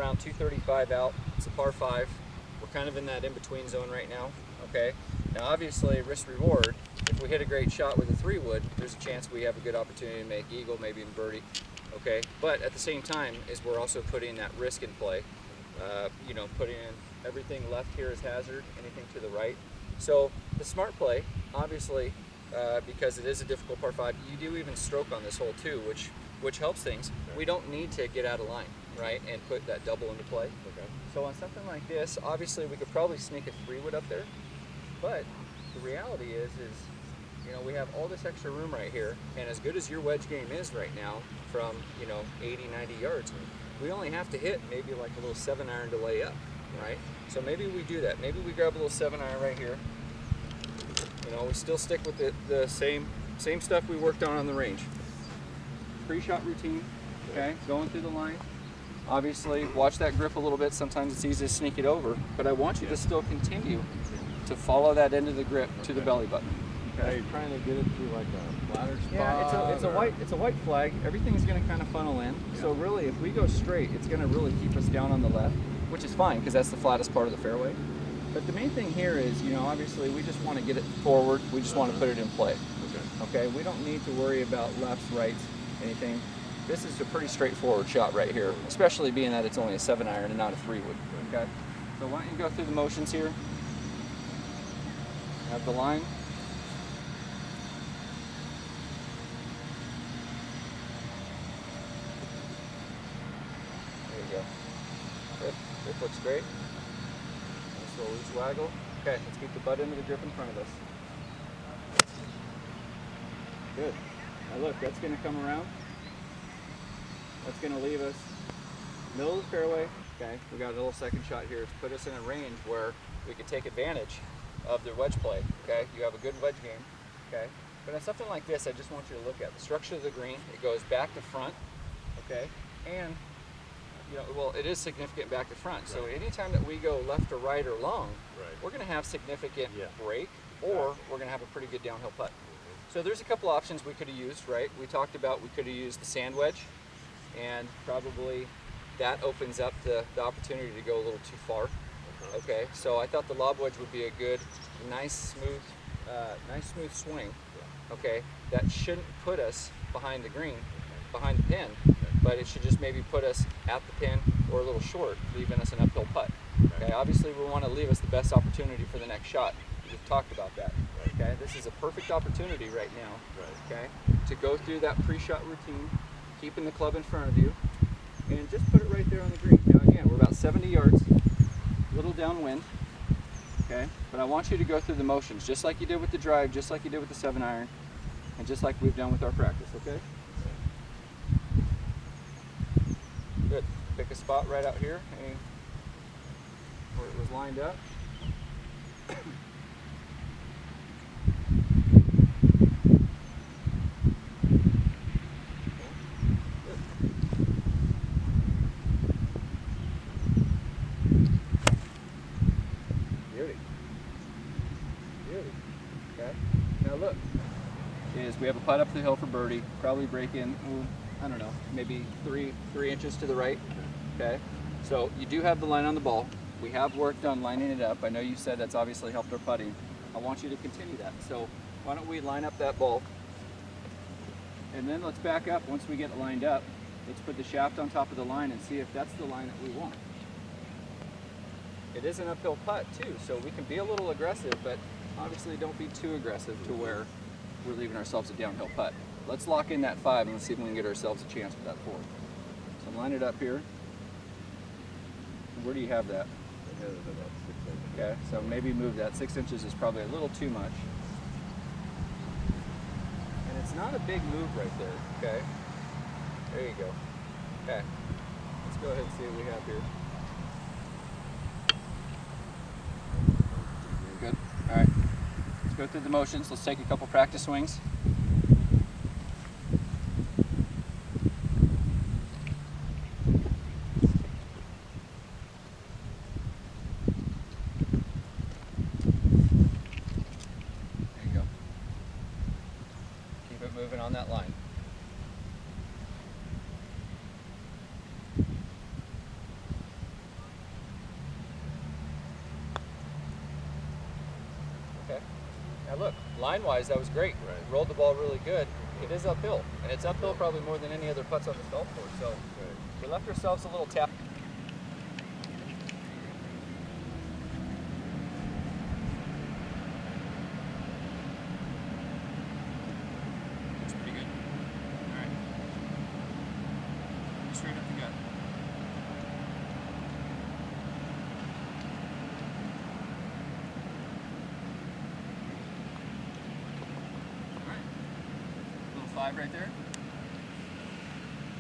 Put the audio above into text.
around 235 out. It's a par 5. We're kind of in that in-between zone right now. Okay. Now, obviously, risk reward. If we hit a great shot with a 3-wood, there's a chance we have a good opportunity to make eagle, maybe even birdie. Okay. But at the same time, is we're also putting that risk in play. You know, putting in everything left here is hazard, anything to the right. So the smart play, obviously, because it is a difficult par 5, you do even stroke on this hole too, which helps things. We don't need to get out of line, right, and put that double into play. Okay. So on something like this, obviously we could probably sneak a 3-wood up there, but the reality is, you know, we have all this extra room right here, and as good as your wedge game is right now, from, you know, 80, 90 yards, we only have to hit maybe like a little 7-iron to lay up, right? So maybe we do that. Maybe we grab a little 7-iron right here. You know, we still stick with the same stuff we worked on the range. Pre-shot routine, okay, going through the line. Obviously, watch that grip a little bit. Sometimes it's easy to sneak it over, but I want you to still continue to follow that end of the grip to the belly button. Okay. Are you trying to get it to like a flatter spot? Yeah, it's a white flag. Everything's going to kind of funnel in. Yeah. So really, if we go straight, it's going to really keep us down on the left, which is fine because that's the flattest part of the fairway. But the main thing here is, you know, obviously we just want to get it forward. We just want to put it in play. Okay. We don't need to worry about lefts, rights, anything. This is a pretty straightforward shot right here, especially being that it's only a 7-iron and not a 3-wood. Okay. So why don't you go through the motions here? Have the line. There you go. Good. Grip looks great. Nice little loose waggle. Okay, let's keep the butt end of the grip in front of us. Good. Now look, that's going to come around. That's going to leave us middle of the fairway. Okay, we got a little second shot here to put us in a range where we could take advantage of the wedge play. Okay, you have a good wedge game. Okay, but on something like this, I just want you to look at the structure of the green. It goes back to front. Okay, and you know, well, it is significant back to front. So anytime that we go left or right or long, we're going to have significant break, or we're going to have a pretty good downhill putt. So there's a couple options we could have used, right? We talked about we could have used the sand wedge, and probably that opens up the opportunity to go a little too far. Okay, so I thought the lob wedge would be a good, nice smooth swing. Okay, that shouldn't put us behind the green, behind the pin, but it should just maybe put us at the pin or a little short, leaving us an uphill putt. Okay, obviously we want to leave us the best opportunity for the next shot. We've talked about that. Okay, this is a perfect opportunity right now. Okay, to go through that pre-shot routine, keeping the club in front of you, and just put it right there on the green. Now again, we're about 70 yards, a little downwind. Okay, but I want you to go through the motions, just like you did with the drive, just like you did with the 7-iron, and just like we've done with our practice. Okay. Good. Pick a spot right out here, where it was lined up. We have a putt up the hill for birdie, probably break in, I don't know, maybe three inches to the right. Okay, so you do have the line on the ball. We have worked on lining it up. I know you said that's obviously helped our putting. I want you to continue that. So why don't we line up that ball, and then let's back up. Once we get it lined up, let's put the shaft on top of the line and see if that's the line that we want. It is an uphill putt too, so we can be a little aggressive, but obviously don't be too aggressive to where we're leaving ourselves a downhill putt. Let's lock in that 5 and let's see if we can get ourselves a chance with that 4. So line it up here. Where do you have that? I had it about 6 inches. Okay, so maybe move that. 6 inches is probably a little too much. And it's not a big move right there, okay? There you go. Okay, let's go ahead and see what we have here. Good, all right. Go through the motions. Let's take a couple practice swings. There you go. Keep it moving on that line. line-wise, that was great. Right. Rolled the ball really good. It is uphill, and it's uphill probably more than any other putts on this golf course. So we left ourselves a little tap. Looks pretty good. All right. Straight up the gut. All right. Little 5 right there.